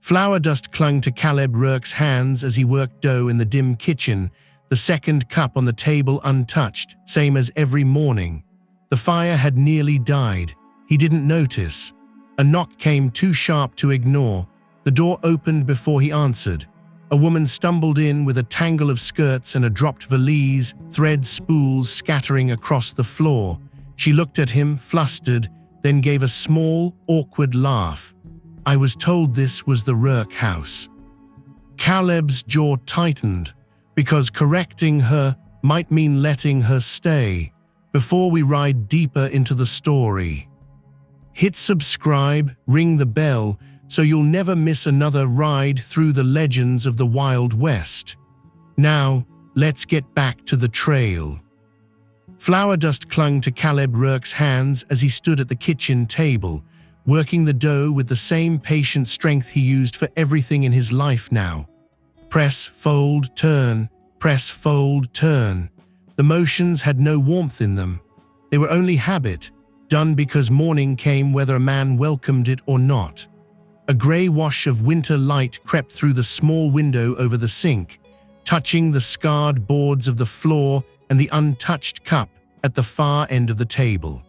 Flour dust clung to Caleb Rourke's hands as he worked dough in the dim kitchen, the second cup on the table untouched, same as every morning. The fire had nearly died. He didn't notice. A knock came too sharp to ignore. The door opened before he answered. A woman stumbled in with a tangle of skirts and a dropped valise, thread spools scattering across the floor. She looked at him, flustered, then gave a small, awkward laugh. I was told this was the Rourke house. Caleb's jaw tightened, because correcting her might mean letting her stay. Before we ride deeper into the story, hit subscribe, ring the bell, so you'll never miss another ride through the legends of the Wild West. Now, let's get back to the trail. Flour dust clung to Caleb Rourke's hands as he stood at the kitchen table, working the dough with the same patient strength he used for everything in his life now. Press, fold, turn, press, fold, turn. The motions had no warmth in them. They were only habit, done because morning came whether a man welcomed it or not. A grey wash of winter light crept through the small window over the sink, touching the scarred boards of the floor and the untouched cup at the far end of the table.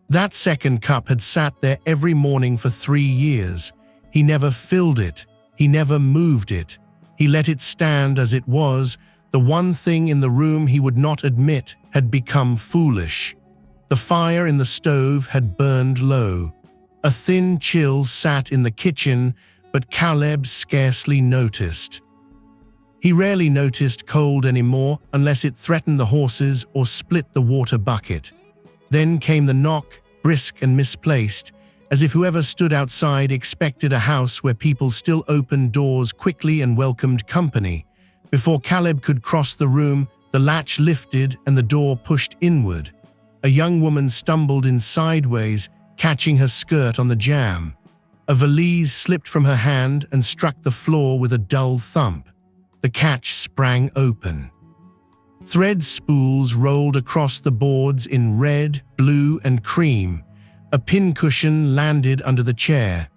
That second cup had sat there every morning for 3 years. He never filled it. He never moved it. He let it stand as it was. The one thing in the room he would not admit had become foolish. The fire in the stove had burned low. A thin chill sat in the kitchen, but Caleb scarcely noticed. He rarely noticed cold anymore unless it threatened the horses or split the water bucket. Then came the knock, brisk and misplaced, as if whoever stood outside expected a house where people still opened doors quickly and welcomed company. Before Caleb could cross the room, the latch lifted and the door pushed inward. A young woman stumbled in sideways, catching her skirt on the jamb. A valise slipped from her hand and struck the floor with a dull thump. The catch sprang open. Thread spools rolled across the boards in red, blue, and cream. A pincushion landed under the chair.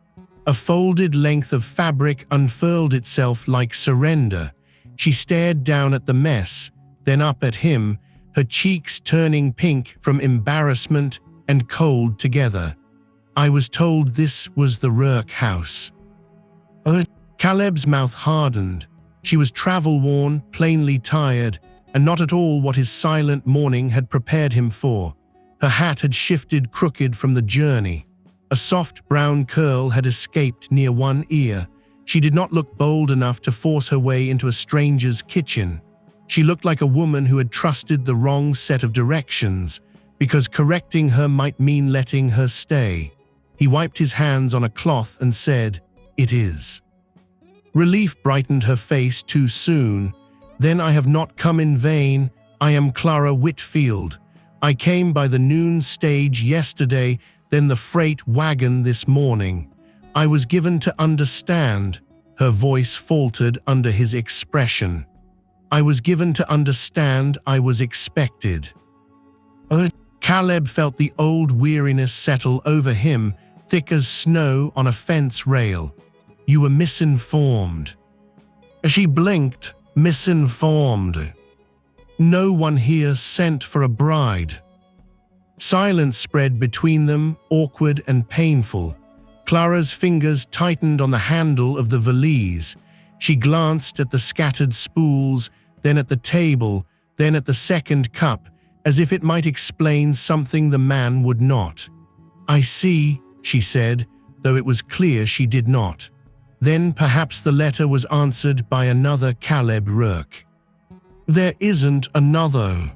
A folded length of fabric unfurled itself like surrender. She stared down at the mess, then up at him, her cheeks turning pink from embarrassment and cold together. I was told this was the Rourke house. Caleb's mouth hardened. She was travel-worn, plainly tired, and not at all what his silent morning had prepared him for. Her hat had shifted crooked from the journey. A soft brown curl had escaped near one ear. She did not look bold enough to force her way into a stranger's kitchen. She looked like a woman who had trusted the wrong set of directions, because correcting her might mean letting her stay. He wiped his hands on a cloth and said, "It is." Relief brightened her face too soon. "Then I have not come in vain. I am Clara Whitfield. I came by the noon stage yesterday, then the freight wagon this morning. I was given to understand." Her voice faltered under his expression. "I was given to understand I was expected." Caleb felt the old weariness settle over him, thick as snow on a fence rail. "You were misinformed." She blinked. "Misinformed? No one here sent for a bride." Silence spread between them, awkward and painful. Clara's fingers tightened on the handle of the valise. She glanced at the scattered spools, then at the table, then at the second cup, as if it might explain something the man would not. "I see," she said, though it was clear she did not. Then perhaps the letter was answered by another Caleb Rourke. "There isn't another."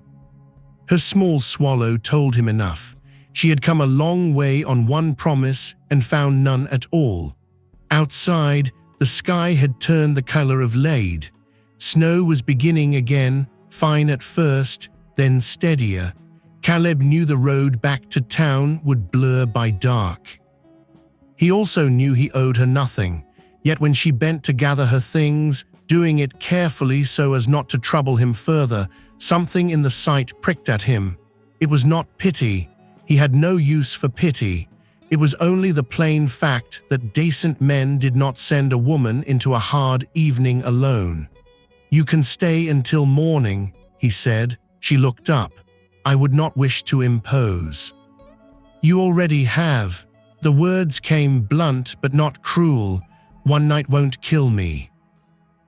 Her small swallow told him enough. She had come a long way on one promise and found none at all. Outside, the sky had turned the color of lead. Snow was beginning again, fine at first, then steadier. Caleb knew the road back to town would blur by dark. He also knew he owed her nothing, yet when she bent to gather her things, doing it carefully so as not to trouble him further, something in the sight pricked at him. It was not pity. He had no use for pity. It was only the plain fact that decent men did not send a woman into a hard evening alone. "You can stay until morning," he said. She looked up. "I would not wish to impose." "You already have." The words came blunt but not cruel. "One night won't kill me."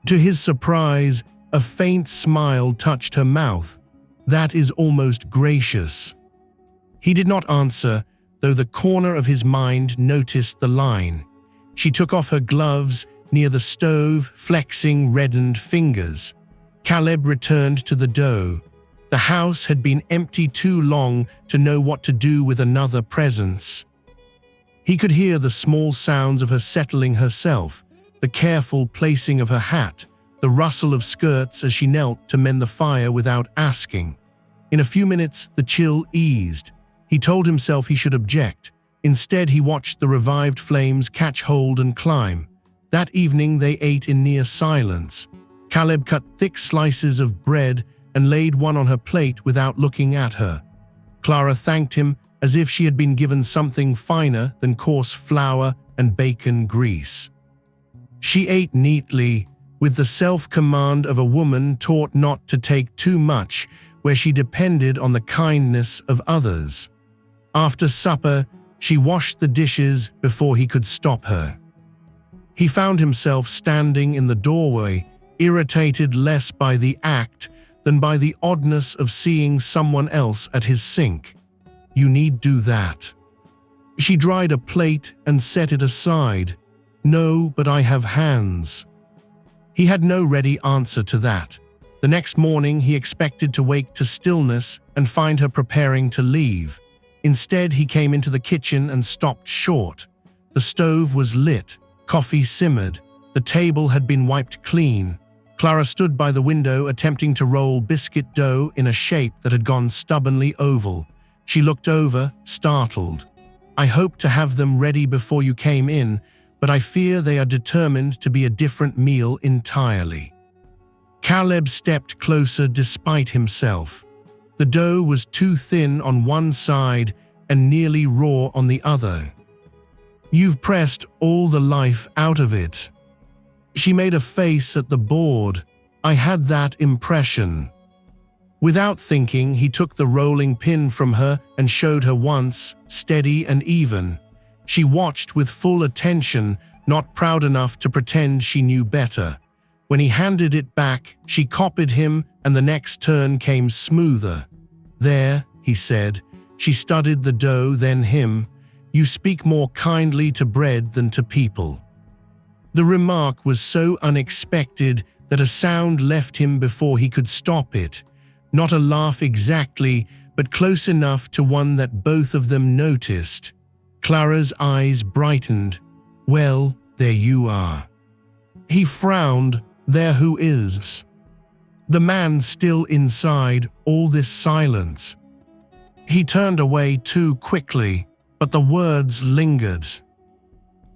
To his surprise, a faint smile touched her mouth. "That is almost gracious." He did not answer, though the corner of his mind noticed the line. She took off her gloves near the stove, flexing reddened fingers. Caleb returned to the dough. The house had been empty too long to know what to do with another presence. He could hear the small sounds of her settling herself, the careful placing of her hat, the rustle of skirts as she knelt to mend the fire without asking. In a few minutes, the chill eased. He told himself he should object. Instead, he watched the revived flames catch hold and climb. That evening, they ate in near silence. Caleb cut thick slices of bread and laid one on her plate without looking at her. Clara thanked him as if she had been given something finer than coarse flour and bacon grease. She ate neatly, with the self-command of a woman taught not to take too much where she depended on the kindness of others. After supper, she washed the dishes before he could stop her. He found himself standing in the doorway, irritated less by the act than by the oddness of seeing someone else at his sink. "You need do that." She dried a plate and set it aside. "No, but I have hands." He had no ready answer to that. The next morning he expected to wake to stillness and find her preparing to leave. Instead, he came into the kitchen and stopped short. The stove was lit, coffee simmered, the table had been wiped clean. Clara stood by the window attempting to roll biscuit dough in a shape that had gone stubbornly oval. She looked over, startled. "I hoped to have them ready before you came in, but I fear they are determined to be a different meal entirely." Caleb stepped closer despite himself. The dough was too thin on one side and nearly raw on the other. "You've pressed all the life out of it." She made a face at the board. "I had that impression." Without thinking, he took the rolling pin from her and showed her once, steady and even. She watched with full attention, not proud enough to pretend she knew better. When he handed it back, she copied him, and the next turn came smoother. "There," he said. She studied the dough, then him. "You speak more kindly to bread than to people." The remark was so unexpected that a sound left him before he could stop it. Not a laugh exactly, but close enough to one that both of them noticed. Clara's eyes brightened. "Well, there you are." He frowned. "There who is?" The man still inside all this silence. He turned away too quickly, but the words lingered.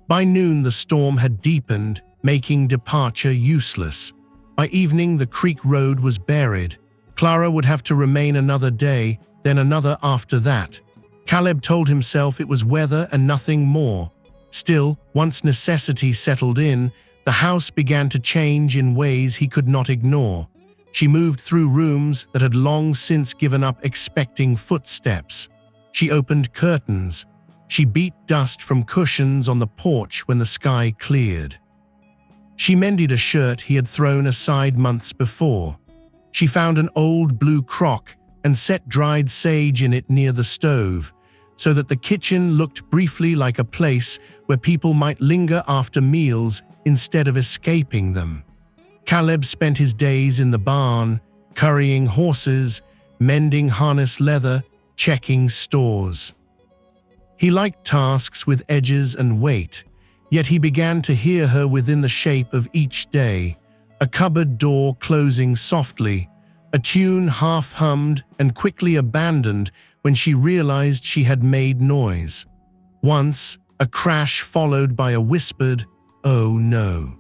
By noon the storm had deepened, making departure useless. By evening the creek road was buried. Clara would have to remain another day, then another after that. Caleb told himself it was weather and nothing more. Still, once necessity settled in, the house began to change in ways he could not ignore. She moved through rooms that had long since given up expecting footsteps. She opened curtains. She beat dust from cushions on the porch when the sky cleared. She mended a shirt he had thrown aside months before. She found an old blue crock and set dried sage in it near the stove, so that the kitchen looked briefly like a place where people might linger after meals instead of escaping them. Caleb spent his days in the barn, currying horses, mending harness leather, checking stores. He liked tasks with edges and weight, yet he began to hear her within the shape of each day, a cupboard door closing softly, a tune half-hummed and quickly abandoned when she realized she had made noise. Once, a crash followed by a whispered, "Oh no."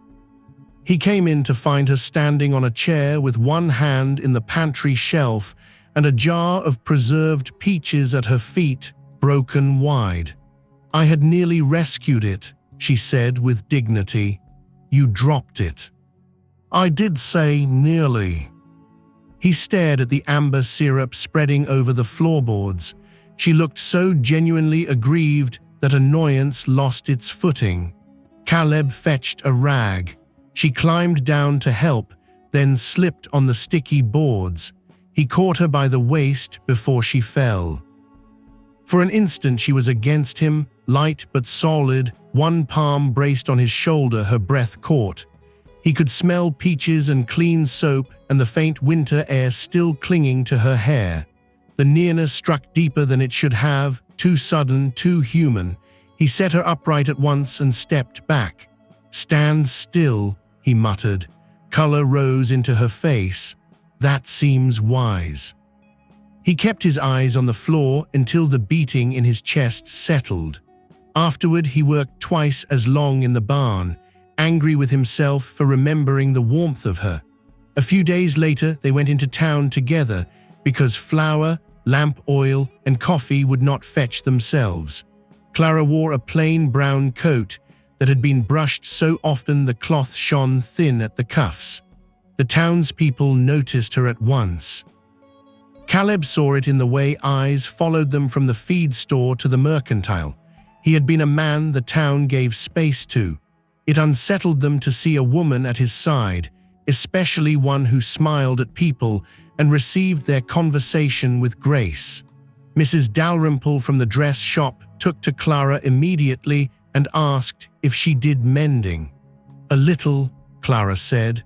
He came in to find her standing on a chair with one hand in the pantry shelf and a jar of preserved peaches at her feet, broken wide. I had nearly rescued it, she said with dignity. You dropped it. I did say nearly. He stared at the amber syrup spreading over the floorboards. She looked so genuinely aggrieved that annoyance lost its footing. Caleb fetched a rag. She climbed down to help, then slipped on the sticky boards. He caught her by the waist before she fell. For an instant she was against him, light but solid, one palm braced on his shoulder, her breath caught. He could smell peaches and clean soap and the faint winter air still clinging to her hair. The nearness struck deeper than it should have, too sudden, too human. He set her upright at once and stepped back. Stand still, he muttered. Color rose into her face. That seems wise. He kept his eyes on the floor until the beating in his chest settled. Afterward, he worked twice as long in the barn, angry with himself for remembering the warmth of her. A few days later, they went into town together because flour, lamp oil, and coffee would not fetch themselves. Clara wore a plain brown coat that had been brushed so often the cloth shone thin at the cuffs. The townspeople noticed her at once. Caleb saw it in the way eyes followed them from the feed store to the mercantile. He had been a man the town gave space to. It unsettled them to see a woman at his side, especially one who smiled at people and received their conversation with grace. Mrs. Dalrymple from the dress shop took to Clara immediately and asked if she did mending. A little, Clara said.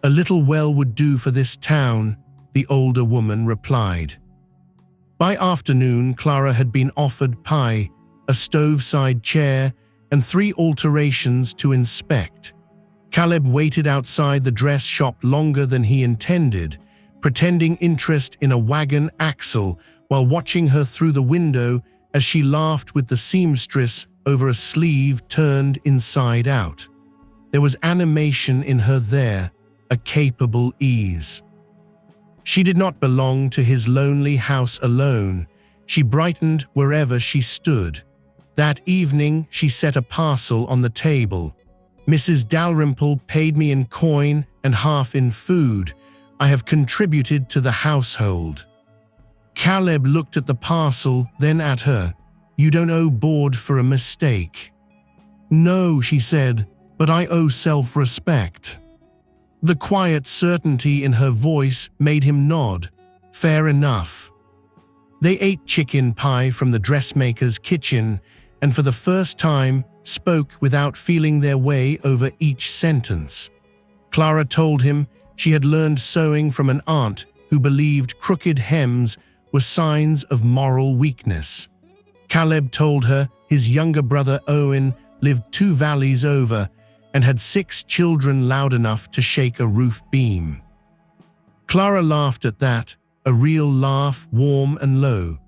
A little well would do for this town, the older woman replied. By afternoon, Clara had been offered pie, a stove-side chair, and 3 alterations to inspect. Caleb waited outside the dress shop longer than he intended, pretending interest in a wagon axle while watching her through the window as she laughed with the seamstress over a sleeve turned inside out. There was animation in her there, a capable ease. She did not belong to his lonely house alone. She brightened wherever she stood. That evening, she set a parcel on the table. Mrs. Dalrymple paid me in coin and half in food. I have contributed to the household. Caleb looked at the parcel, then at her. You don't owe board for a mistake. No, she said, but I owe self-respect. The quiet certainty in her voice made him nod. Fair enough. They ate chicken pie from the dressmaker's kitchen and for the first time spoke without feeling their way over each sentence. Clara told him she had learned sewing from an aunt who believed crooked hems were signs of moral weakness. Caleb told her his younger brother Owen lived 2 valleys over and had 6 children loud enough to shake a roof beam. Clara laughed at that, a real laugh, warm and low.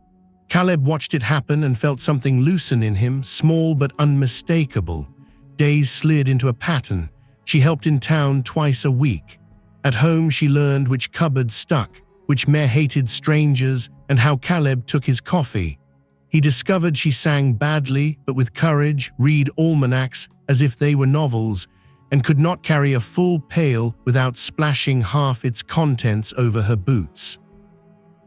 Caleb watched it happen and felt something loosen in him, small but unmistakable. Days slid into a pattern. She helped in town twice a week. At home she learned which cupboard stuck, which mare hated strangers, and how Caleb took his coffee. He discovered she sang badly, but with courage, read almanacs as if they were novels, and could not carry a full pail without splashing half its contents over her boots.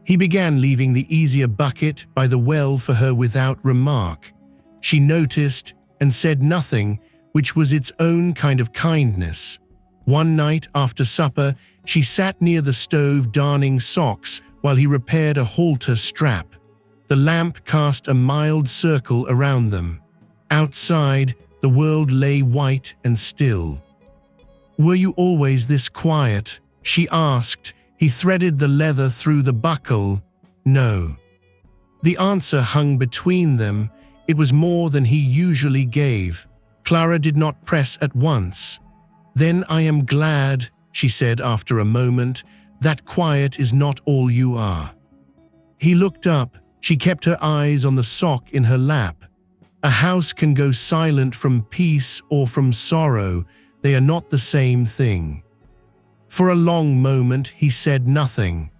He began leaving the easier bucket by the well for her without remark. She noticed and said nothing, which was its own kind of kindness. One night after supper, she sat near the stove darning socks while he repaired a halter strap. The lamp cast a mild circle around them. Outside, the world lay white and still. "Were you always this quiet?" she asked. He threaded the leather through the buckle. No. The answer hung between them. It was more than he usually gave. Clara did not press at once. "Then I am glad," she said after a moment, "that quiet is not all you are." He looked up. She kept her eyes on the sock in her lap. A house can go silent from peace or from sorrow. They are not the same thing. For a long moment he said nothing.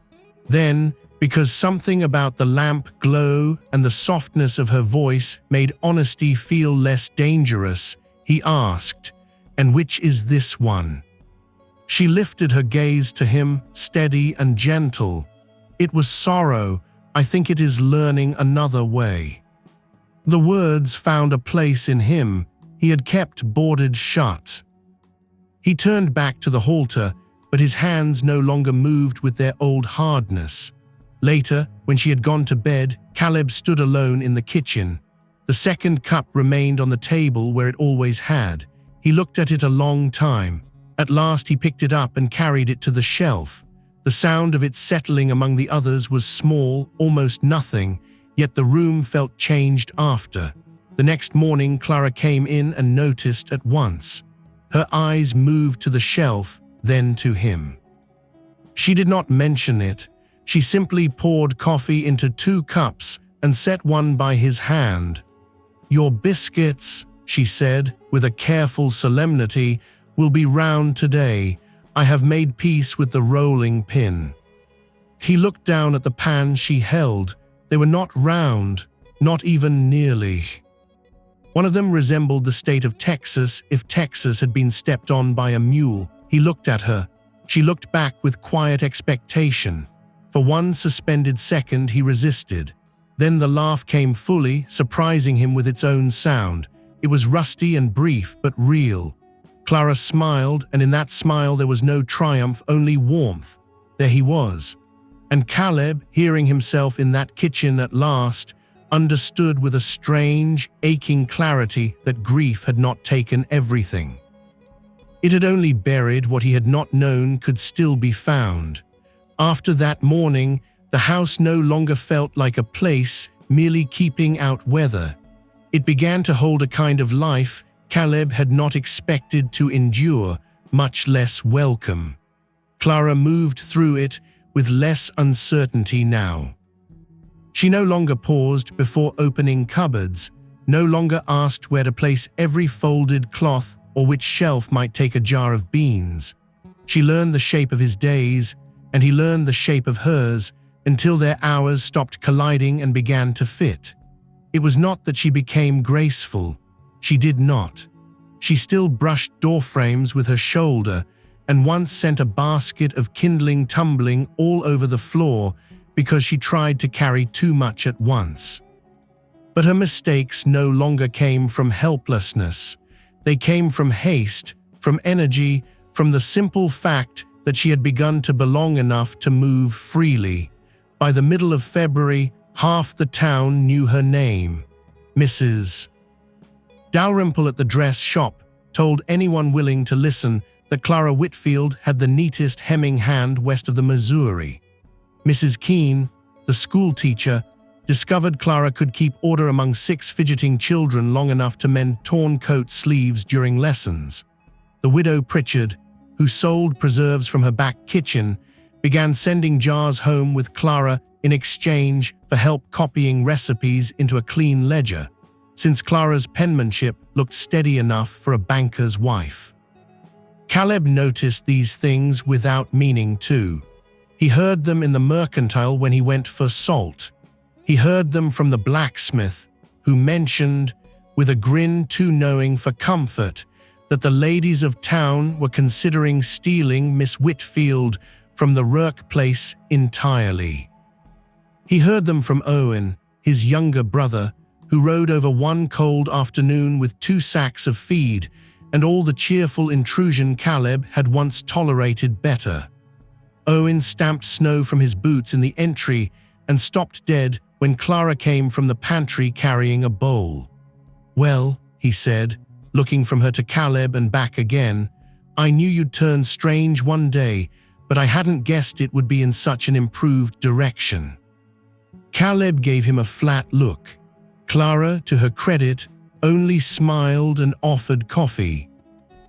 Then, because something about the lamp glow and the softness of her voice made honesty feel less dangerous. He asked, "And which is this one?" She lifted her gaze to him, steady and gentle. "It was sorrow. I think it is learning another way." The words found a place in him he had kept boarded shut. He turned back to the halter, but his hands no longer moved with their old hardness. Later, when she had gone to bed, Caleb stood alone in the kitchen. The second cup remained on the table where it always had. He looked at it a long time. At last he picked it up and carried it to the shelf. The sound of it settling among the others was small, almost nothing, yet the room felt changed after. The next morning Clara came in and noticed at once. Her eyes moved to the shelf, then to him. She did not mention it. She simply poured coffee into 2 cups and set one by his hand. "Your biscuits," she said, with a careful solemnity, "will be round today. I have made peace with the rolling pin." He looked down at the pan she held. They were not round, not even nearly. One of them resembled the state of Texas if Texas had been stepped on by a mule. He looked at her. She looked back with quiet expectation. For one suspended second he resisted. Then the laugh came fully, surprising him with its own sound. It was rusty and brief, but real. Clara smiled, and in that smile there was no triumph, only warmth. There he was. And Caleb, hearing himself in that kitchen at last, understood with a strange, aching clarity that grief had not taken everything. It had only buried what he had not known could still be found. After that morning, the house no longer felt like a place merely keeping out weather. It began to hold a kind of life Caleb had not expected to endure, much less welcome. Clara moved through it with less uncertainty now. She no longer paused before opening cupboards, no longer asked where to place every folded cloth or which shelf might take a jar of beans. She learned the shape of his days, and he learned the shape of hers, until their hours stopped colliding and began to fit. It was not that she became graceful. She did not. She still brushed doorframes with her shoulder, and once sent a basket of kindling tumbling all over the floor because she tried to carry too much at once. But her mistakes no longer came from helplessness. They came from haste, from energy, from the simple fact that she had begun to belong enough to move freely. By the middle of February, half the town knew her name. Mrs. Dalrymple at the dress shop told anyone willing to listen that Clara Whitfield had the neatest hemming hand west of the Missouri. Mrs. Keene, the school teacher, discovered Clara could keep order among 6 fidgeting children long enough to mend torn coat sleeves during lessons. The widow Pritchard, who sold preserves from her back kitchen, began sending jars home with Clara in exchange for help copying recipes into a clean ledger, since Clara's penmanship looked steady enough for a banker's wife. Caleb noticed these things without meaning to. He heard them in the mercantile when he went for salt. He heard them from the blacksmith, who mentioned, with a grin too knowing for comfort, that the ladies of town were considering stealing Miss Whitfield from the Rourke place entirely. He heard them from Owen, his younger brother, who rode over one cold afternoon with 2 sacks of feed and all the cheerful intrusion Caleb had once tolerated better. Owen stamped snow from his boots in the entry and stopped dead when Clara came from the pantry carrying a bowl. "Well," he said, looking from her to Caleb and back again, "I knew you'd turn strange one day, but I hadn't guessed it would be in such an improved direction." Caleb gave him a flat look. Clara, to her credit, only smiled and offered coffee.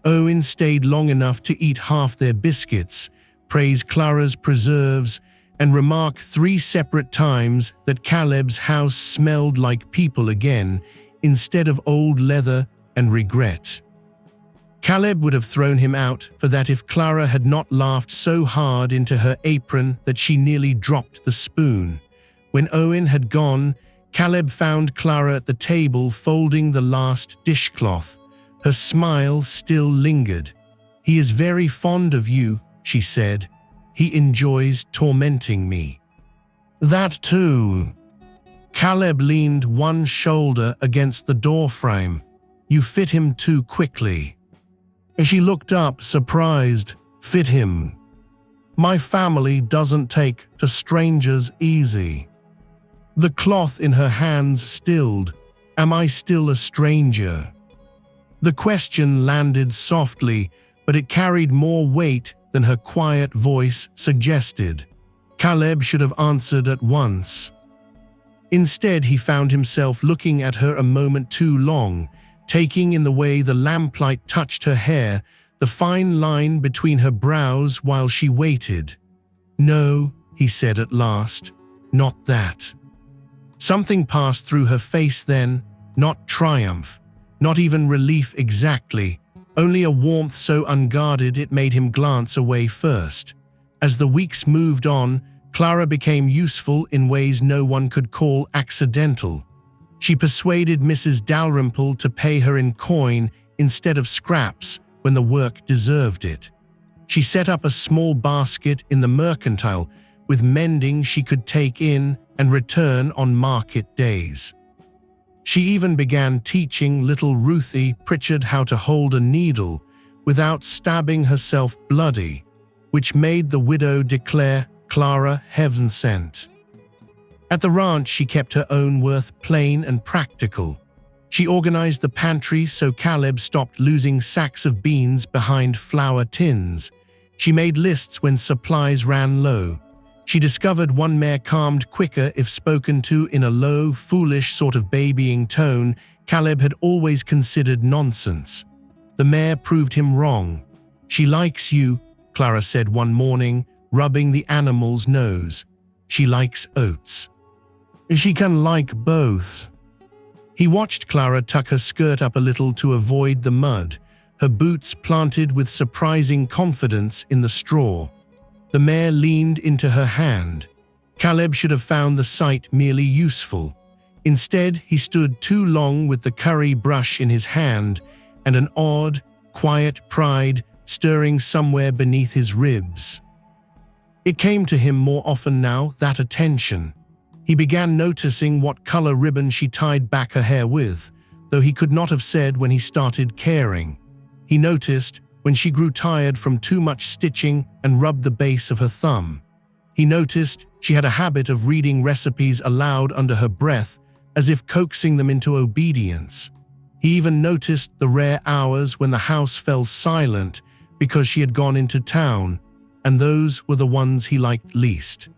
Owen stayed long enough to eat half their biscuits, praise Clara's preserves, and remark 3 separate times that Caleb's house smelled like people again, instead of old leather and regret. Caleb would have thrown him out for that if Clara had not laughed so hard into her apron that she nearly dropped the spoon. When Owen had gone, Caleb found Clara at the table folding the last dishcloth. Her smile still lingered. "He is very fond of you," she said. "He enjoys tormenting me." "That too." Caleb leaned one shoulder against the doorframe. "You fit him too quickly." As she looked up, surprised, "Fit him? My family doesn't take to strangers easy." The cloth in her hands stilled. "Am I still a stranger?" The question landed softly, but it carried more weight than her quiet voice suggested. Caleb should have answered at once. Instead, he found himself looking at her a moment too long, taking in the way the lamplight touched her hair, the fine line between her brows while she waited. "No," he said at last, "not that." Something passed through her face then, not triumph, not even relief exactly, only a warmth so unguarded it made him glance away first. As the weeks moved on, Clara became useful in ways no one could call accidental. She persuaded Mrs. Dalrymple to pay her in coin instead of scraps when the work deserved it. She set up a small basket in the mercantile with mending she could take in and return on market days. She even began teaching little Ruthie Pritchard how to hold a needle without stabbing herself bloody, which made the widow declare Clara heaven sent. At the ranch, she kept her own worth plain and practical. She organized the pantry so Caleb stopped losing sacks of beans behind flour tins. She made lists when supplies ran low. She discovered one mare calmed quicker if spoken to in a low, foolish sort of babying tone Caleb had always considered nonsense. The mare proved him wrong. "She likes you," Clara said one morning, rubbing the animal's nose. "She likes oats." "She can like both." He watched Clara tuck her skirt up a little to avoid the mud, her boots planted with surprising confidence in the straw. The mare leaned into her hand. Caleb should have found the sight merely useful. Instead, he stood too long with the curry brush in his hand and an odd, quiet pride stirring somewhere beneath his ribs. It came to him more often now, that attention. He began noticing what color ribbon she tied back her hair with, though he could not have said when he started caring. He noticed when she grew tired from too much stitching and rubbed the base of her thumb. He noticed she had a habit of reading recipes aloud under her breath, as if coaxing them into obedience. He even noticed the rare hours when the house fell silent because she had gone into town, and those were the ones he liked least.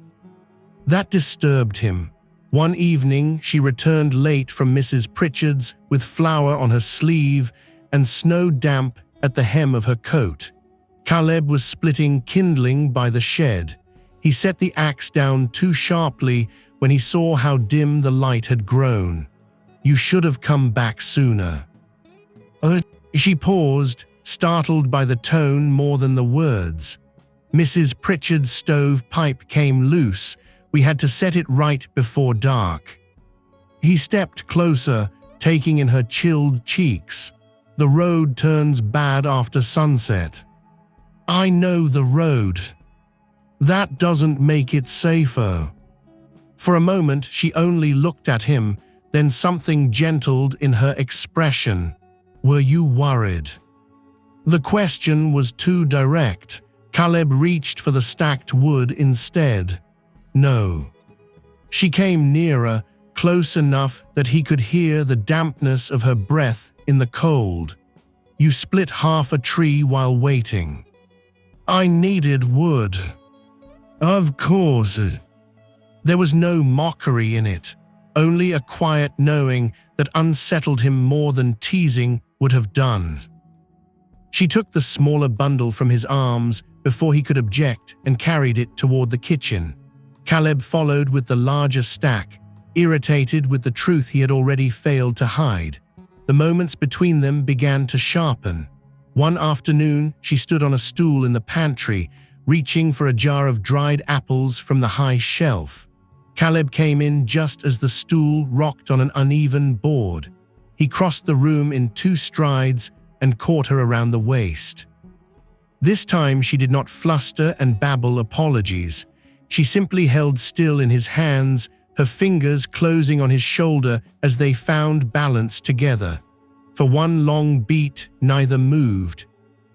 That disturbed him. One evening, she returned late from Mrs. Pritchard's with flour on her sleeve and snow damp at the hem of her coat. Caleb was splitting kindling by the shed. He set the axe down too sharply when he saw how dim the light had grown. "You should have come back sooner." She paused, startled by the tone more than the words. "Mrs. Pritchard's stove pipe came loose. We had to set it right before dark." He stepped closer, taking in her chilled cheeks. "The road turns bad after sunset." "I know the road. That doesn't make it safer." For a moment, she only looked at him, then something gentled in her expression. "Were you worried?" The question was too direct. Caleb reached for the stacked wood instead. "No." She came nearer, close enough that he could hear the dampness of her breath in the cold. "You split half a tree while waiting." "I needed wood." "Of course." There was no mockery in it, only a quiet knowing that unsettled him more than teasing would have done. She took the smaller bundle from his arms before he could object and carried it toward the kitchen. Caleb followed with the larger stack, irritated with the truth he had already failed to hide. The moments between them began to sharpen. One afternoon, she stood on a stool in the pantry, reaching for a jar of dried apples from the high shelf. Caleb came in just as the stool rocked on an uneven board. He crossed the room in 2 strides and caught her around the waist. This time she did not fluster and babble apologies. She simply held still in his hands, her fingers closing on his shoulder as they found balance together. For one long beat, neither moved.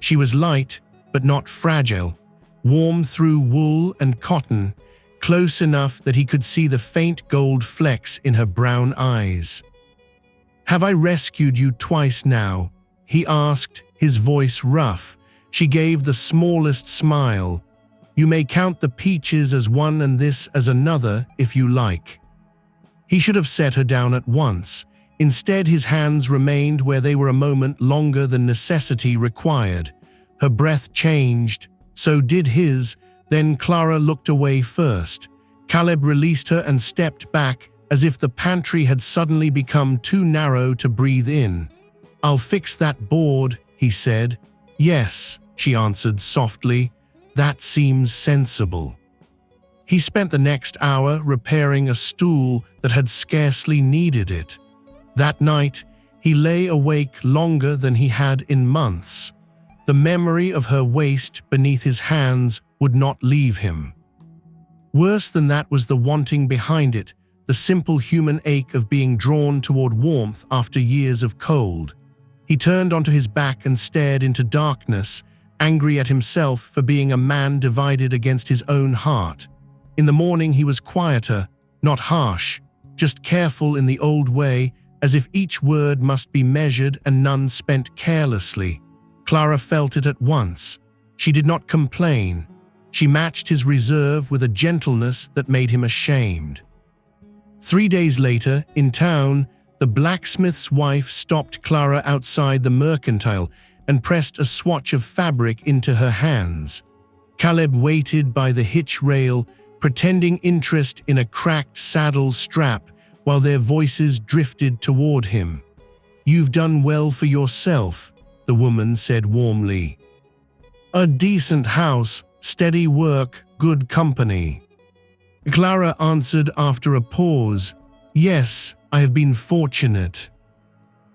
She was light, but not fragile, warm through wool and cotton, close enough that he could see the faint gold flecks in her brown eyes. "Have I rescued you twice now?" he asked, his voice rough. She gave the smallest smile. "You may count the peaches as one and this as another, if you like." He should have set her down at once. Instead, his hands remained where they were a moment longer than necessity required. Her breath changed, so did his. Then Clara looked away first. Caleb released her and stepped back, as if the pantry had suddenly become too narrow to breathe in. "I'll fix that board," he said. "Yes," she answered softly. "That seems sensible." He spent the next hour repairing a stool that had scarcely needed it. That night, he lay awake longer than he had in months. The memory of her waist beneath his hands would not leave him. Worse than that was the wanting behind it, the simple human ache of being drawn toward warmth after years of cold. He turned onto his back and stared into darkness, angry at himself for being a man divided against his own heart. In the morning he was quieter, not harsh, just careful in the old way, as if each word must be measured and none spent carelessly. Clara felt it at once. She did not complain. She matched his reserve with a gentleness that made him ashamed. 3 days later, in town, the blacksmith's wife stopped Clara outside the mercantile and pressed a swatch of fabric into her hands. Caleb waited by the hitch rail, pretending interest in a cracked saddle strap, while their voices drifted toward him. "You've done well for yourself," the woman said warmly. "A decent house, steady work, good company." Clara answered after a pause, "Yes, I have been fortunate."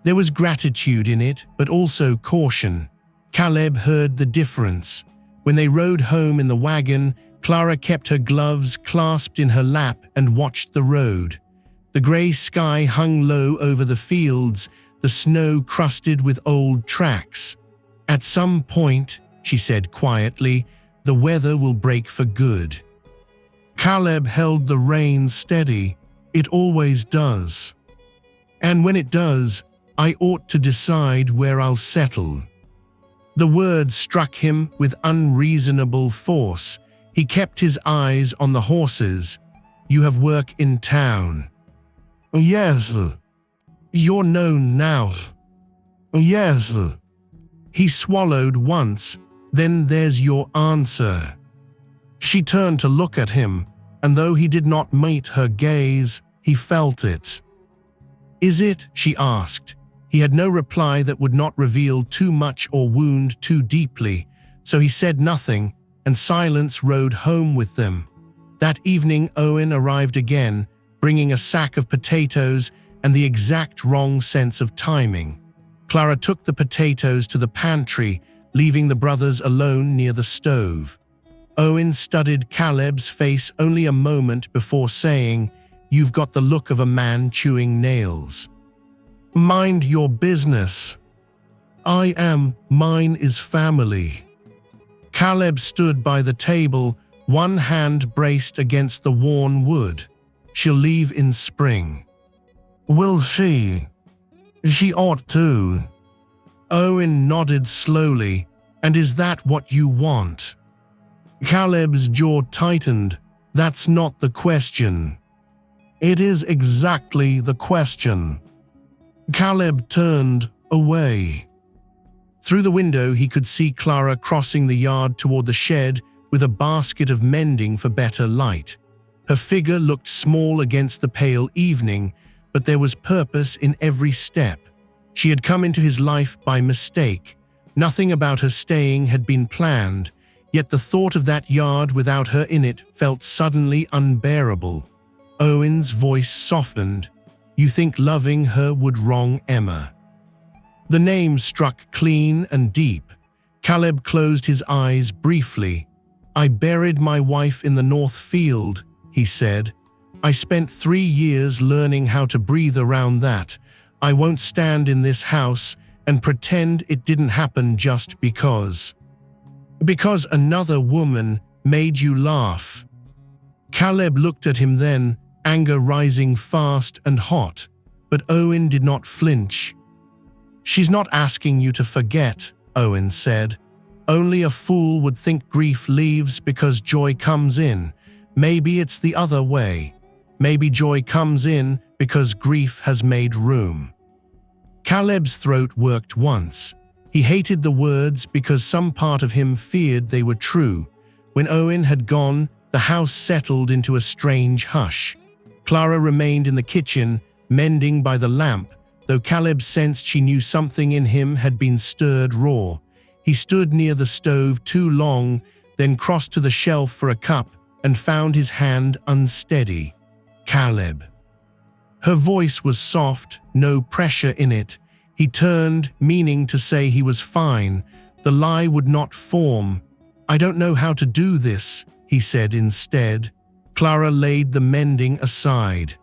There was gratitude in it, but also caution. Caleb heard the difference. When they rode home in the wagon, Clara kept her gloves clasped in her lap and watched the road. The grey sky hung low over the fields, the snow crusted with old tracks. "At some point," she said quietly, "the weather will break for good." Caleb held the reins steady. "It always does. And when it does, I ought to decide where I'll settle." The words struck him with unreasonable force. He kept his eyes on the horses. "You have work in town." "Yes." "You're known now." "Yes." He swallowed once. "Then there's your answer." She turned to look at him, and though he did not meet her gaze, he felt it. "Is it?" she asked. He had no reply that would not reveal too much or wound too deeply, so he said nothing, and silence rode home with them. That evening Owen arrived again, bringing a sack of potatoes and the exact wrong sense of timing. Clara took the potatoes to the pantry, leaving the brothers alone near the stove. Owen studied Caleb's face only a moment before saying, "You've got the look of a man chewing nails." "Mind your business." "I am. Mine is family." Caleb stood by the table, one hand braced against the worn wood. "She'll leave in spring." "Will she?" "She ought to." Owen nodded slowly. "And is that what you want?" Caleb's jaw tightened. "That's not the question." "It is exactly the question." Caleb turned away. Through the window he could see Clara crossing the yard toward the shed with a basket of mending for better light. Her figure looked small against the pale evening, but there was purpose in every step. She had come into his life by mistake, Nothing about her staying had been planned, yet the thought of that yard without her in it felt suddenly unbearable. Owen's voice softened. "You think loving her would wrong Emma?" The name struck clean and deep. Caleb closed his eyes briefly. "I buried my wife in the North Field," he said. "I spent 3 years learning how to breathe around that. I won't stand in this house and pretend it didn't happen just because. Because another woman made you laugh." Caleb looked at him then, anger rising fast and hot, but Owen did not flinch. "She's not asking you to forget," Owen said. "Only a fool would think grief leaves because joy comes in. Maybe it's the other way. Maybe joy comes in because grief has made room." Caleb's throat worked once. He hated the words because some part of him feared they were true. When Owen had gone, the house settled into a strange hush. Clara remained in the kitchen, mending by the lamp, though Caleb sensed she knew something in him had been stirred raw. He stood near the stove too long, then crossed to the shelf for a cup and found his hand unsteady. "Caleb." Her voice was soft, no pressure in it. He turned, meaning to say he was fine. The lie would not form. "I don't know how to do this," he said instead. Clara laid the mending aside.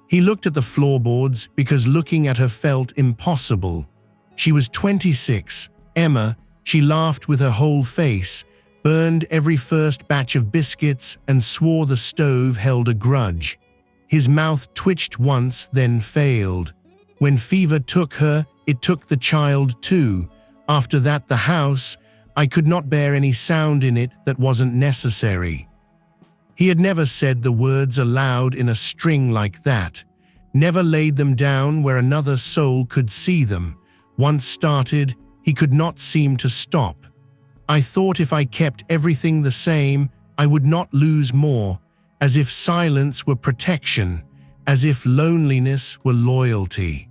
He looked at the floorboards because looking at her felt impossible. She was 26. Emma, she laughed with her whole face, burned every first batch of biscuits and swore the stove held a grudge. His mouth twitched once, then failed. When fever took her, it took the child too. After that, the house, I could not bear any sound in it that wasn't necessary. He had never said the words aloud in a string like that, never laid them down where another soul could see them. Once started, he could not seem to stop. "I thought if I kept everything the same, I would not lose more, as if silence were protection, as if loneliness were loyalty."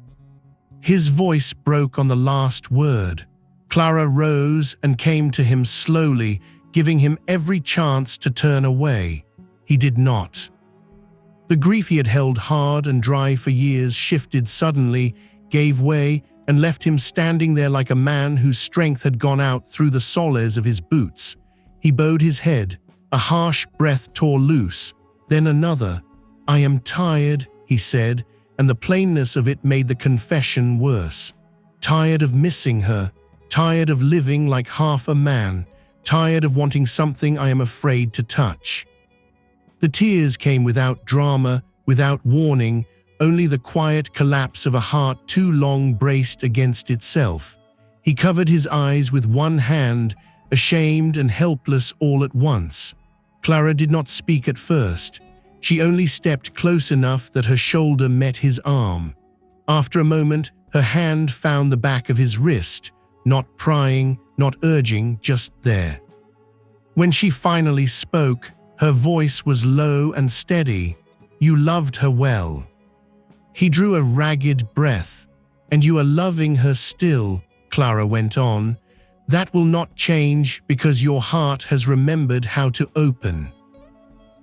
His voice broke on the last word. Clara rose and came to him slowly, giving him every chance to turn away. He did not. The grief he had held hard and dry for years shifted suddenly, gave way, and left him standing there like a man whose strength had gone out through the soles of his boots. He bowed his head. A harsh breath tore loose, then another. "I am tired," he said, and the plainness of it made the confession worse. "Tired of missing her, tired of living like half a man, tired of wanting something I am afraid to touch." The tears came without drama, without warning, only the quiet collapse of a heart too long braced against itself. He covered his eyes with one hand, ashamed and helpless all at once. Clara did not speak at first. She only stepped close enough that her shoulder met his arm. After a moment, her hand found the back of his wrist, not prying, not urging, just there. When she finally spoke, her voice was low and steady. "You loved her well." He drew a ragged breath. "And you are loving her still," Clara went on. "That will not change because your heart has remembered how to open."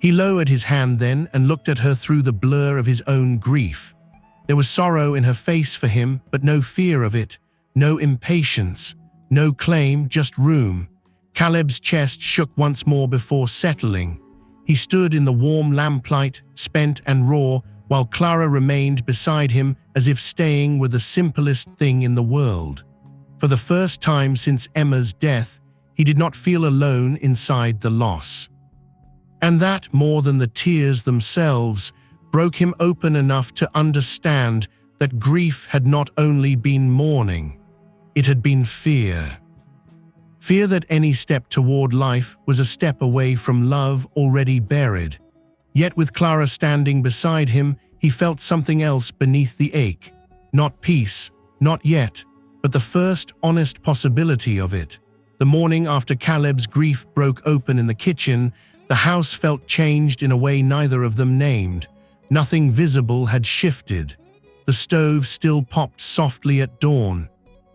He lowered his hand then and looked at her through the blur of his own grief. There was sorrow in her face for him, but no fear of it, no impatience, no claim, just room. Caleb's chest shook once more before settling. He stood in the warm lamplight, spent and raw, while Clara remained beside him as if staying were the simplest thing in the world. For the first time since Emma's death, he did not feel alone inside the loss. And that, more than the tears themselves, broke him open enough to understand that grief had not only been mourning, it had been fear. Fear that any step toward life was a step away from love already buried. Yet with Clara standing beside him, he felt something else beneath the ache. Not peace, not yet, but the first honest possibility of it. The morning after Caleb's grief broke open in the kitchen, the house felt changed in a way neither of them named. Nothing visible had shifted. The stove still popped softly at dawn.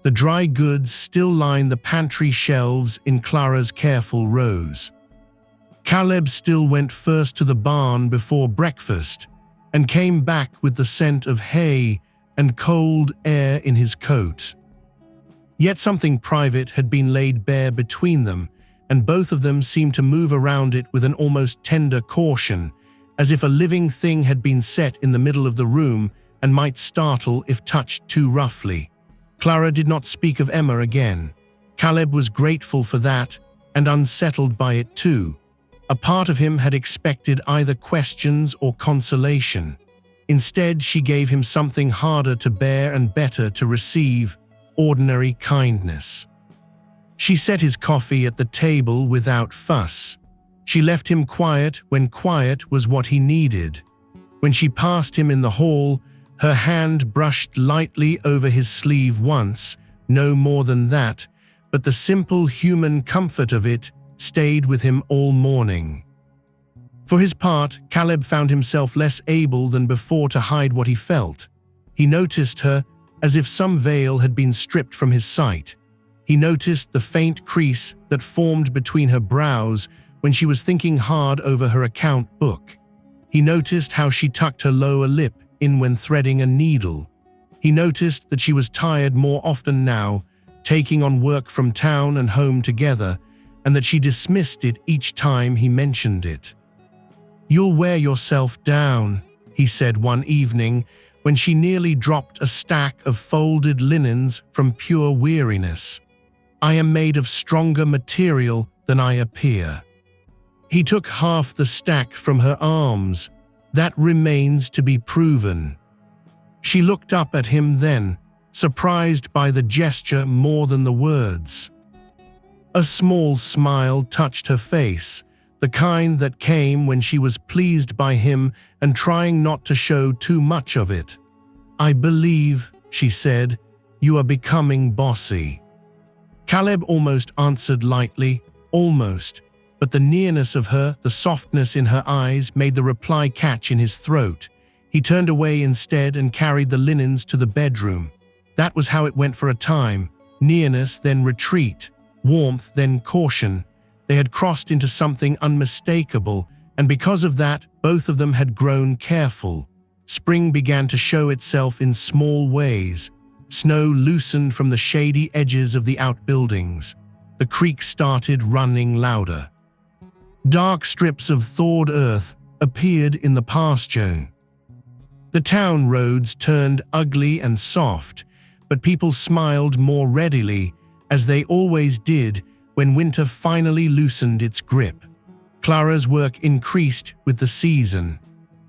The dry goods still lined the pantry shelves in Clara's careful rows. Caleb still went first to the barn before breakfast and came back with the scent of hay and cold air in his coat. Yet something private had been laid bare between them, and both of them seemed to move around it with an almost tender caution, as if a living thing had been set in the middle of the room and might startle if touched too roughly. Clara did not speak of Emma again. Caleb was grateful for that and unsettled by it too. A part of him had expected either questions or consolation. Instead, she gave him something harder to bear and better to receive: ordinary kindness. She set his coffee at the table without fuss. She left him quiet when quiet was what he needed. When she passed him in the hall, her hand brushed lightly over his sleeve once, no more than that, but the simple human comfort of it stayed with him all morning. For his part, Caleb found himself less able than before to hide what he felt. He noticed her as if some veil had been stripped from his sight. He noticed the faint crease that formed between her brows when she was thinking hard over her account book. He noticed how she tucked her lower lip in when threading a needle. He noticed that she was tired more often now, taking on work from town and home together, and that she dismissed it each time he mentioned it. "You'll wear yourself down," he said one evening when she nearly dropped a stack of folded linens from pure weariness. "I am made of stronger material than I appear." He took half the stack from her arms. "That remains to be proven." She looked up at him then, surprised by the gesture more than the words. A small smile touched her face, the kind that came when she was pleased by him and trying not to show too much of it. "I believe," she said, "you are becoming bossy." Caleb almost answered lightly, almost, but the nearness of her, the softness in her eyes, made the reply catch in his throat. He turned away instead and carried the linens to the bedroom. That was how it went for a time: nearness, then retreat, warmth, then caution. They had crossed into something unmistakable, and because of that, both of them had grown careful. Spring began to show itself in small ways. Snow loosened from the shady edges of the outbuildings. The creek started running louder. Dark strips of thawed earth appeared in the pasture. The town roads turned ugly and soft, but people smiled more readily, as they always did when winter finally loosened its grip. Clara's work increased with the season.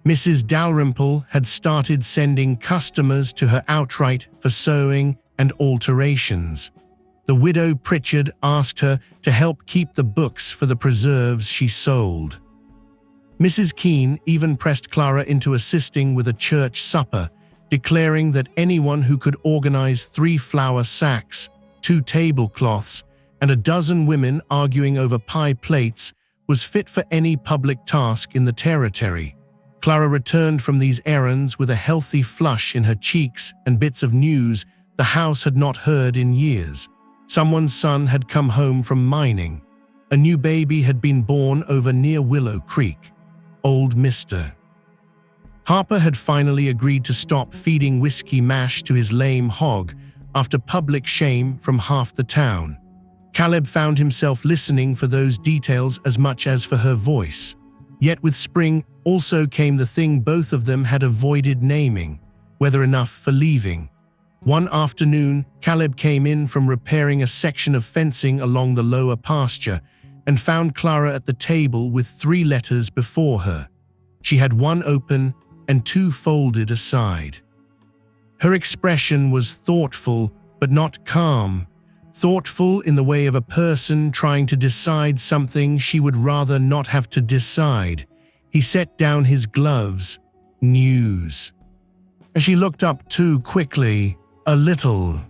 Mrs. Dalrymple had started sending customers to her outright for sewing and alterations. The widow Pritchard asked her to help keep the books for the preserves she sold. Mrs. Keene even pressed Clara into assisting with a church supper, declaring that anyone who could organize 3 flour sacks, 2 tablecloths, and a dozen women arguing over pie plates was fit for any public task in the territory. Clara returned from these errands with a healthy flush in her cheeks and bits of news the house had not heard in years. Someone's son had come home from mining. A new baby had been born over near Willow Creek. Old Mr. Harper had finally agreed to stop feeding whiskey mash to his lame hog after public shame from half the town. Caleb found himself listening for those details as much as for her voice. Yet with spring also came the thing both of them had avoided naming: weather enough for leaving. One afternoon, Caleb came in from repairing a section of fencing along the lower pasture and found Clara at the table with 3 letters before her. She had 1 open and 2 folded aside. Her expression was thoughtful, but not calm. Thoughtful in the way of a person trying to decide something she would rather not have to decide. He set down his gloves. "News." As she looked up too quickly, "A little."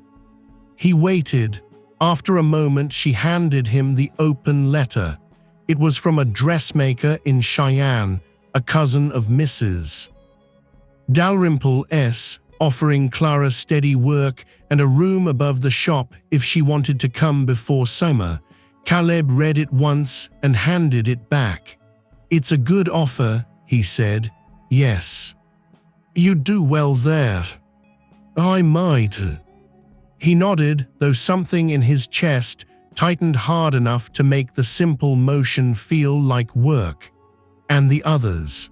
He waited. After a moment, she handed him the open letter. It was from a dressmaker in Cheyenne, a cousin of Mrs. Dalrymple's. offering Clara steady work and a room above the shop if she wanted to come before summer. Caleb read it once and handed it back. "It's a good offer," he said. "Yes. You do well there." "I might." He nodded, though something in his chest tightened hard enough to make the simple motion feel like work. "And the others?"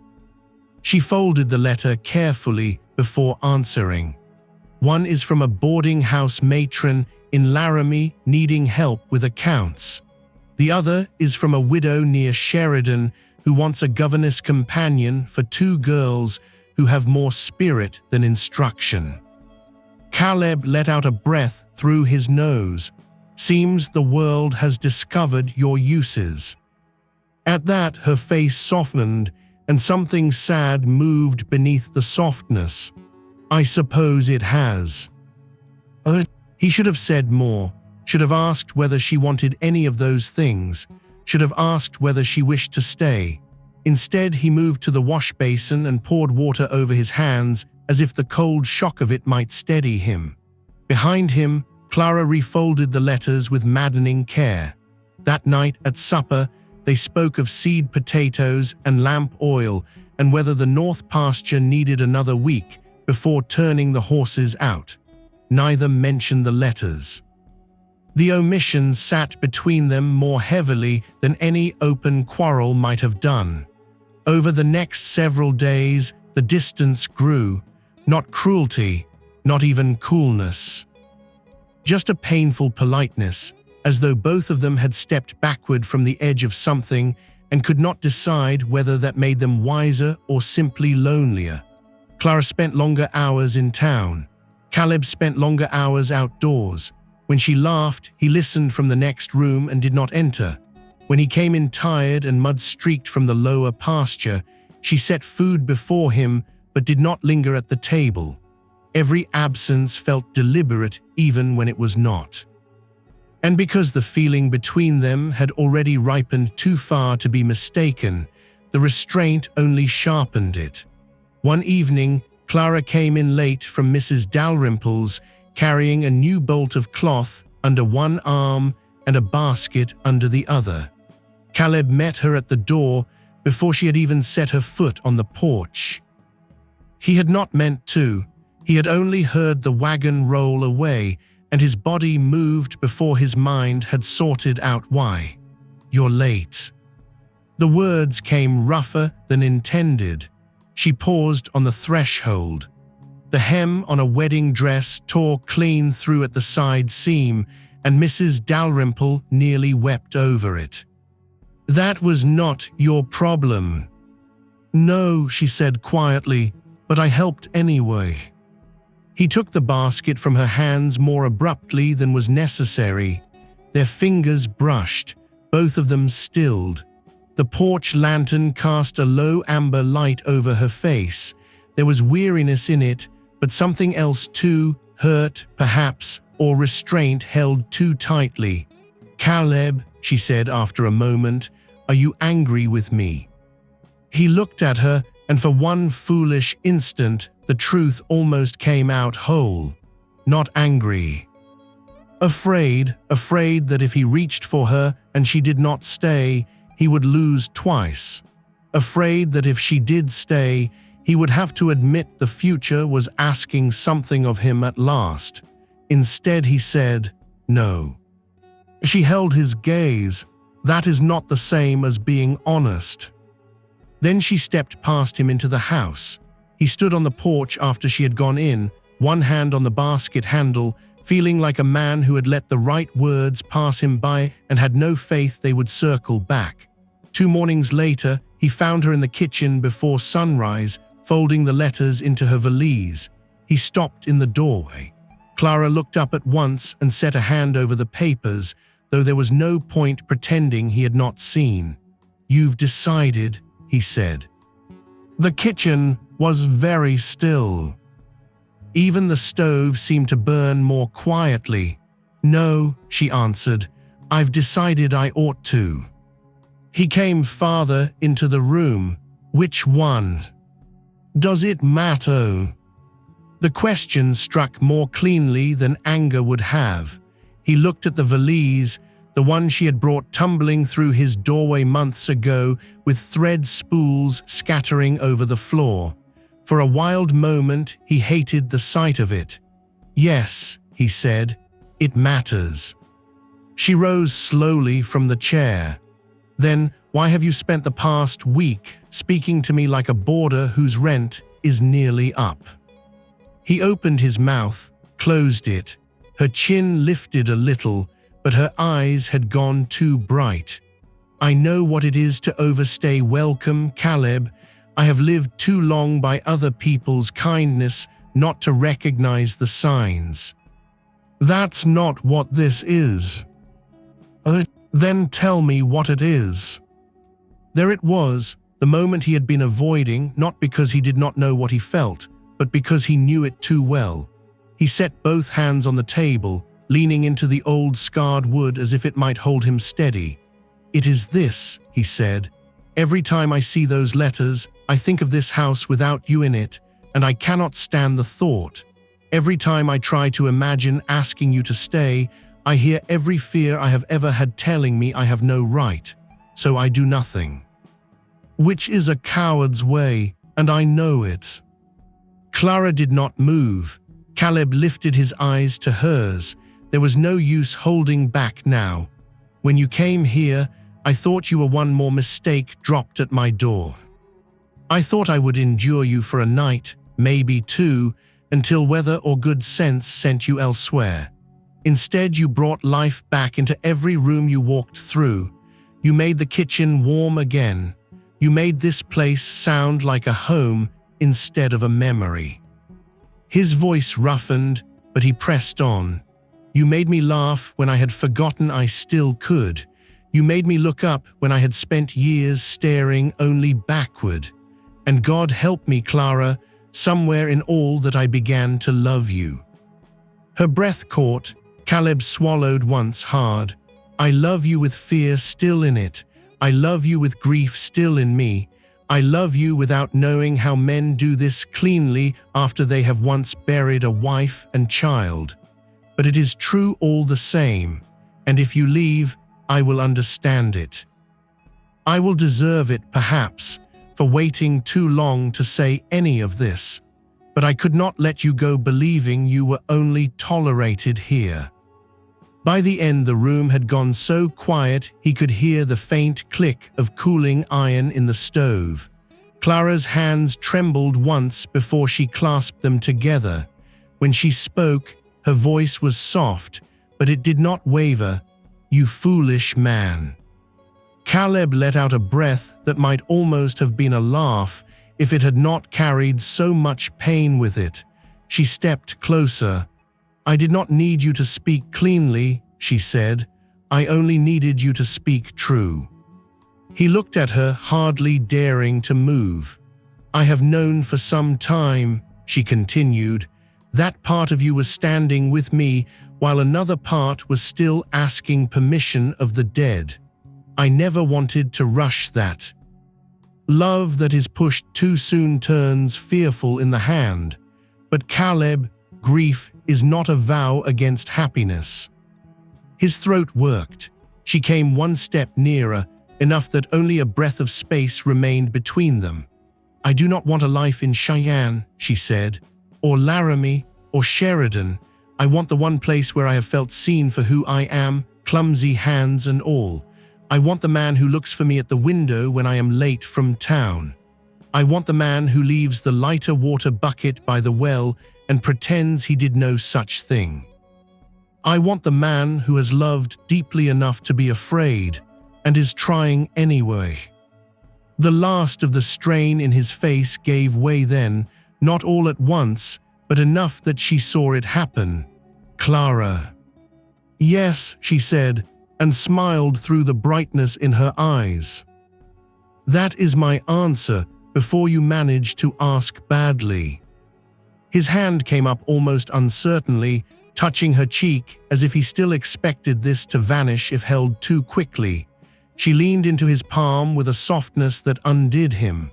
She folded the letter carefully before answering. "One is from a boarding house matron in Laramie needing help with accounts. The other is from a widow near Sheridan who wants a governess companion for 2 girls who have more spirit than instruction." Caleb let out a breath through his nose. "Seems the world has discovered your uses." At that, her face softened, and something sad moved beneath the softness. "I suppose it has." He should have said more, should have asked whether she wanted any of those things, should have asked whether she wished to stay. Instead, he moved to the wash basin and poured water over his hands as if the cold shock of it might steady him. Behind him, Clara refolded the letters with maddening care. That night at supper, they spoke of seed potatoes and lamp oil and whether the north pasture needed another week before turning the horses out. Neither mentioned the letters. The omission sat between them more heavily than any open quarrel might have done. Over the next several days, the distance grew, not cruelty, not even coolness. Just a painful politeness, as though both of them had stepped backward from the edge of something and could not decide whether that made them wiser or simply lonelier. Clara spent longer hours in town. Caleb spent longer hours outdoors. When she laughed, he listened from the next room and did not enter. When he came in tired and mud-streaked from the lower pasture, she set food before him but did not linger at the table. Every absence felt deliberate even when it was not. And because the feeling between them had already ripened too far to be mistaken, the restraint only sharpened it. One evening, Clara came in late from Mrs. Dalrymple's, carrying a new bolt of cloth under one arm and a basket under the other. Caleb met her at the door before she had even set her foot on the porch. He had not meant to. He had only heard the wagon roll away, and his body moved before his mind had sorted out why. "You're late." The words came rougher than intended. She paused on the threshold. The hem on a wedding dress tore clean through at the side seam, and Mrs. Dalrymple nearly wept over it. "That was not your problem." "No," she said quietly, "but I helped anyway." He took the basket from her hands more abruptly than was necessary. Their fingers brushed, both of them stilled. The porch lantern cast a low amber light over her face. There was weariness in it, but something else too, hurt, perhaps, or restraint held too tightly. "Caleb," she said after a moment, "are you angry with me?" He looked at her, and for one foolish instant, the truth almost came out whole. Not angry. Afraid that if he reached for her and she did not stay, he would lose twice. Afraid that if she did stay, he would have to admit the future was asking something of him at last. Instead, he said, "No." She held his gaze. That is not the same as being honest. Then she stepped past him into the house. He stood on the porch after she had gone in, one hand on the basket handle, feeling like a man who had let the right words pass him by and had no faith they would circle back. 2 mornings later, he found her in the kitchen before sunrise, folding the letters into her valise. He stopped in the doorway. Clara looked up at once and set a hand over the papers, though there was no point pretending he had not seen. "You've decided," he said. The kitchen was very still. Even the stove seemed to burn more quietly. "No," she answered, "I've decided I ought to." He came farther into the room. "Which one? Does it matter?" The question struck more cleanly than anger would have. He looked at the valise, the one she had brought tumbling through his doorway months ago, with thread spools scattering over the floor. For a wild moment, he hated the sight of it. "Yes," he said, "it matters." She rose slowly from the chair. "Then why have you spent the past week speaking to me like a boarder whose rent is nearly up?" He opened his mouth, closed it. Her chin lifted a little, but her eyes had gone too bright. "I know what it is to overstay welcome, Caleb. I have lived too long by other people's kindness not to recognize the signs." "That's not what this is." "Then tell me what it is." There it was, the moment he had been avoiding, not because he did not know what he felt, but because he knew it too well. He set both hands on the table, leaning into the old scarred wood as if it might hold him steady. "It is this," he said. "Every time I see those letters, I think of this house without you in it, and I cannot stand the thought. Every time I try to imagine asking you to stay, I hear every fear I have ever had telling me I have no right, so I do nothing. Which is a coward's way, and I know it." Clara did not move. Caleb lifted his eyes to hers. There was no use holding back now. "When you came here, I thought you were one more mistake dropped at my door. I thought I would endure you for a night, maybe two, until weather or good sense sent you elsewhere. Instead, you brought life back into every room you walked through. You made the kitchen warm again. You made this place sound like a home instead of a memory." His voice roughened, but he pressed on. "You made me laugh when I had forgotten I still could. You made me look up when I had spent years staring only backward. And God help me, Clara, somewhere in all that I began to love you." Her breath caught. Caleb swallowed once hard. "I love you with fear still in it. I love you with grief still in me. I love you without knowing how men do this cleanly after they have once buried a wife and child. But it is true all the same, and if you leave, I will understand it. I will deserve it, perhaps, for waiting too long to say any of this, but I could not let you go believing you were only tolerated here." By the end, the room had gone so quiet he could hear the faint click of cooling iron in the stove. Clara's hands trembled once before she clasped them together. When she spoke, her voice was soft, but it did not waver. "You foolish man." Caleb let out a breath that might almost have been a laugh if it had not carried so much pain with it. She stepped closer. "I did not need you to speak cleanly," she said. "I only needed you to speak true." He looked at her, hardly daring to move. "I have known for some time," she continued, "that part of you was standing with me while another part was still asking permission of the dead. I never wanted to rush that. Love that is pushed too soon turns fearful in the hand. But Caleb, grief is not a vow against happiness." His throat worked. She came one step nearer, enough that only a breath of space remained between them. "I do not want a life in Cheyenne," she said, "or Laramie, or Sheridan. I want the one place where I have felt seen for who I am, clumsy hands and all. I want the man who looks for me at the window when I am late from town. I want the man who leaves the lighter water bucket by the well and pretends he did no such thing. I want the man who has loved deeply enough to be afraid and is trying anyway." The last of the strain in his face gave way then, not all at once, but enough that she saw it happen. "Clara." "Yes," she said, and smiled through the brightness in her eyes. "That is my answer before you manage to ask badly." His hand came up almost uncertainly, touching her cheek as if he still expected this to vanish if held too quickly. She leaned into his palm with a softness that undid him.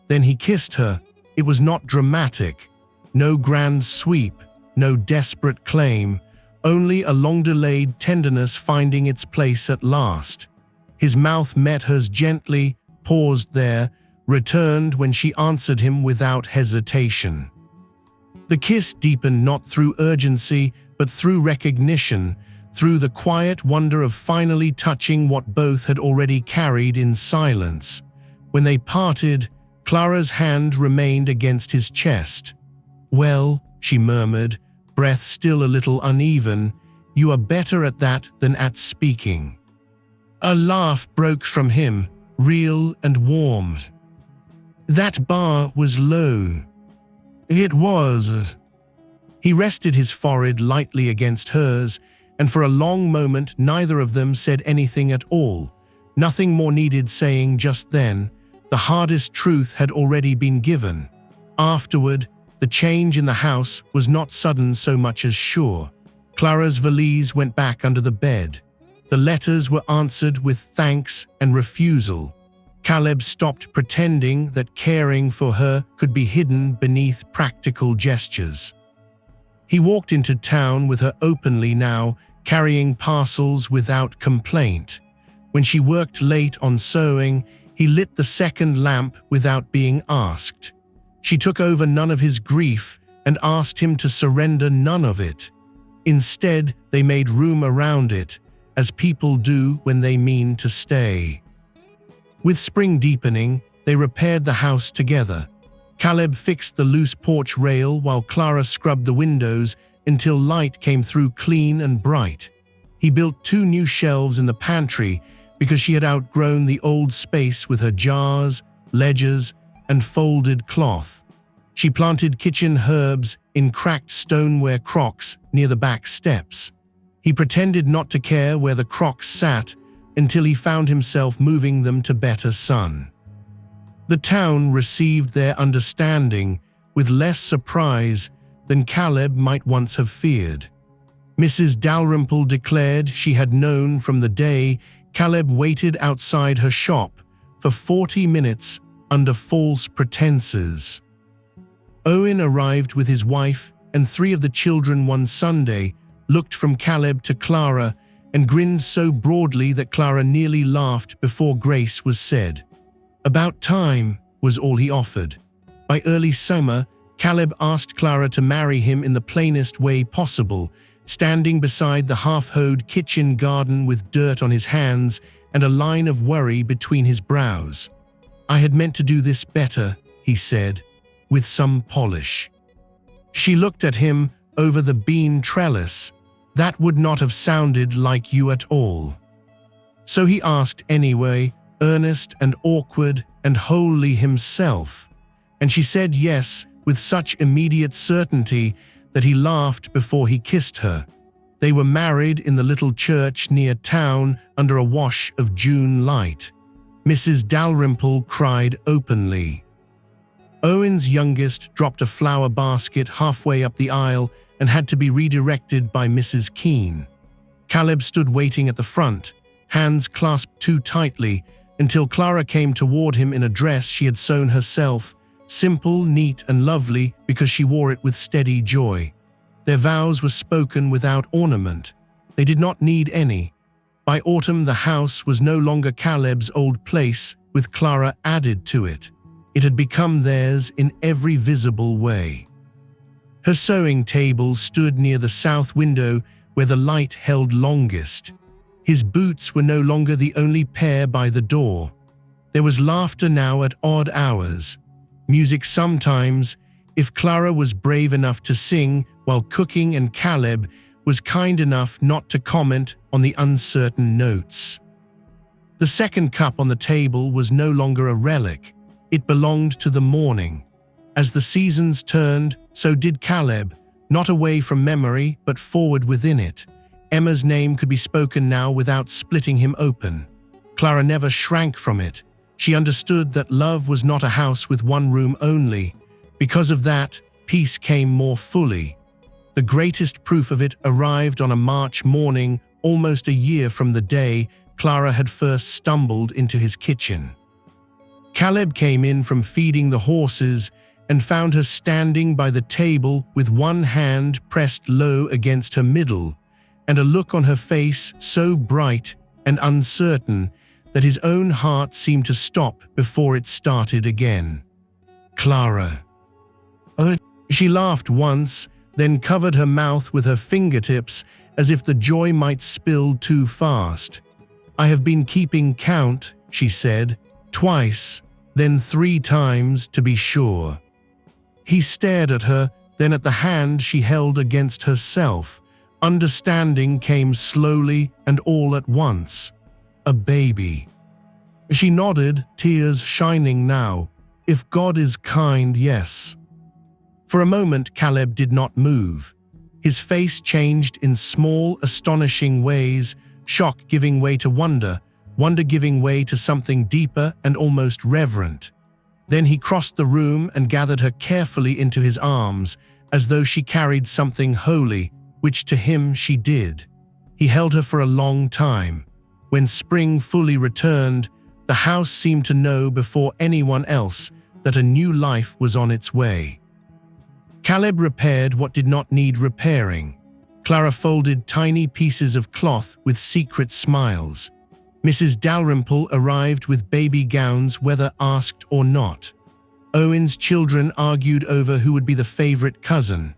Then he kissed her. It was not dramatic. No grand sweep, no desperate claim, only a long-delayed tenderness finding its place at last. His mouth met hers gently, paused there, returned when she answered him without hesitation. The kiss deepened not through urgency, but through recognition, through the quiet wonder of finally touching what both had already carried in silence. When they parted, Clara's hand remained against his chest. "Well," she murmured, breath still a little uneven, "you are better at that than at speaking." A laugh broke from him, real and warm. "That bar was low." "It was." He rested his forehead lightly against hers, and for a long moment neither of them said anything at all. Nothing more needed saying just then. The hardest truth had already been given. Afterward, the change in the house was not sudden so much as sure. Clara's valise went back under the bed. The letters were answered with thanks and refusal. Caleb stopped pretending that caring for her could be hidden beneath practical gestures. He walked into town with her openly now, carrying parcels without complaint. When she worked late on sewing, he lit the second lamp without being asked. She took over none of his grief and asked him to surrender none of it. Instead, they made room around it, as people do when they mean to stay. With spring deepening, they repaired the house together. Caleb fixed the loose porch rail while Clara scrubbed the windows until light came through clean and bright. He built 2 new shelves in the pantry because she had outgrown the old space with her jars, ledgers, and folded cloth. She planted kitchen herbs in cracked stoneware crocks near the back steps. He pretended not to care where the crocks sat until he found himself moving them to better sun. The town received their understanding with less surprise than Caleb might once have feared. Mrs. Dalrymple declared she had known from the day Caleb waited outside her shop for 40 minutes under false pretenses. Owen arrived with his wife and 3 of the children one Sunday, looked from Caleb to Clara, and grinned so broadly that Clara nearly laughed before grace was said. "About time," was all he offered. By early summer, Caleb asked Clara to marry him in the plainest way possible, standing beside the half-hoed kitchen garden with dirt on his hands and a line of worry between his brows. "I had meant to do this better," he said, with some polish. She looked at him over the bean trellis. "That would not have sounded like you at all." So he asked anyway, earnest and awkward and wholly himself, and she said yes with such immediate certainty that he laughed before he kissed her. They were married in the little church near town under a wash of June light. Mrs. Dalrymple cried openly. Owen's youngest dropped a flower basket halfway up the aisle and had to be redirected by Mrs. Keene. Caleb stood waiting at the front, hands clasped too tightly, until Clara came toward him in a dress she had sewn herself, simple, neat, and lovely because she wore it with steady joy. Their vows were spoken without ornament. They did not need any. By autumn, the house was no longer Caleb's old place, with Clara added to it. It had become theirs in every visible way. Her sewing table stood near the south window where the light held longest. His boots were no longer the only pair by the door. There was laughter now at odd hours. Music sometimes, if Clara was brave enough to sing while cooking and Caleb was kind enough not to comment on the uncertain notes. The second cup on the table was no longer a relic. It belonged to the morning. As the seasons turned, so did Caleb, not away from memory but forward within it. Emma's name could be spoken now without splitting him open. Clara never shrank from it. She understood that love was not a house with one room only. Because of that, peace came more fully. The greatest proof of it arrived on a March morning, almost a year from the day Clara had first stumbled into his kitchen. Caleb came in from feeding the horses and found her standing by the table with one hand pressed low against her middle, and a look on her face so bright and uncertain that his own heart seemed to stop before it started again. "Clara." She laughed once, then covered her mouth with her fingertips as if the joy might spill too fast. "I have been keeping count," she said, "twice, then 3 times to be sure." He stared at her, then at the hand she held against herself. Understanding came slowly and all at once. A baby. She nodded, tears shining now. "If God is kind, yes." For a moment Caleb did not move. His face changed in small, astonishing ways, shock giving way to wonder, wonder giving way to something deeper and almost reverent. Then he crossed the room and gathered her carefully into his arms, as though she carried something holy, which to him she did. He held her for a long time. When spring fully returned, the house seemed to know before anyone else that a new life was on its way. Caleb repaired what did not need repairing. Clara folded tiny pieces of cloth with secret smiles. Mrs. Dalrymple arrived with baby gowns whether asked or not. Owen's children argued over who would be the favorite cousin.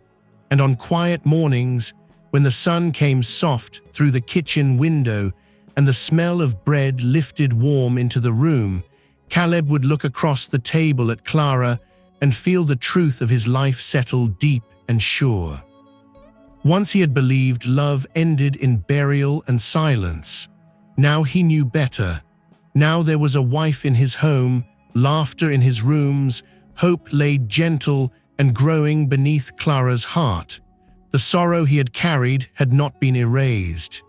And on quiet mornings, when the sun came soft through the kitchen window and the smell of bread lifted warm into the room, Caleb would look across the table at Clara and feel the truth of his life settle deep and sure. Once he had believed love ended in burial and silence. Now he knew better. Now there was a wife in his home, laughter in his rooms, hope laid gentle and growing beneath Clara's heart. The sorrow he had carried had not been erased.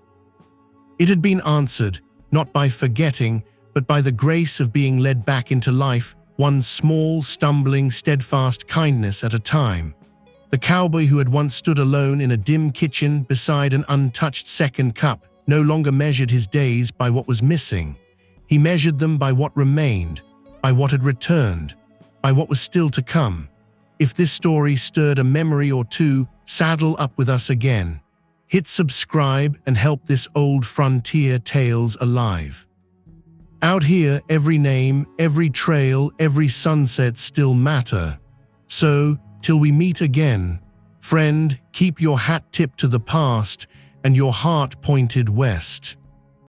It had been answered, not by forgetting, but by the grace of being led back into life, one small, stumbling, steadfast kindness at a time. The cowboy who had once stood alone in a dim kitchen beside an untouched second cup no longer measured his days by what was missing. He measured them by what remained, by what had returned, by what was still to come. If this story stirred a memory or two, saddle up with us again. Hit subscribe and help this old frontier tales alive. Out here, every name, every trail, every sunset still matter. So, till we meet again, friend, keep your hat tipped to the past and your heart pointed west.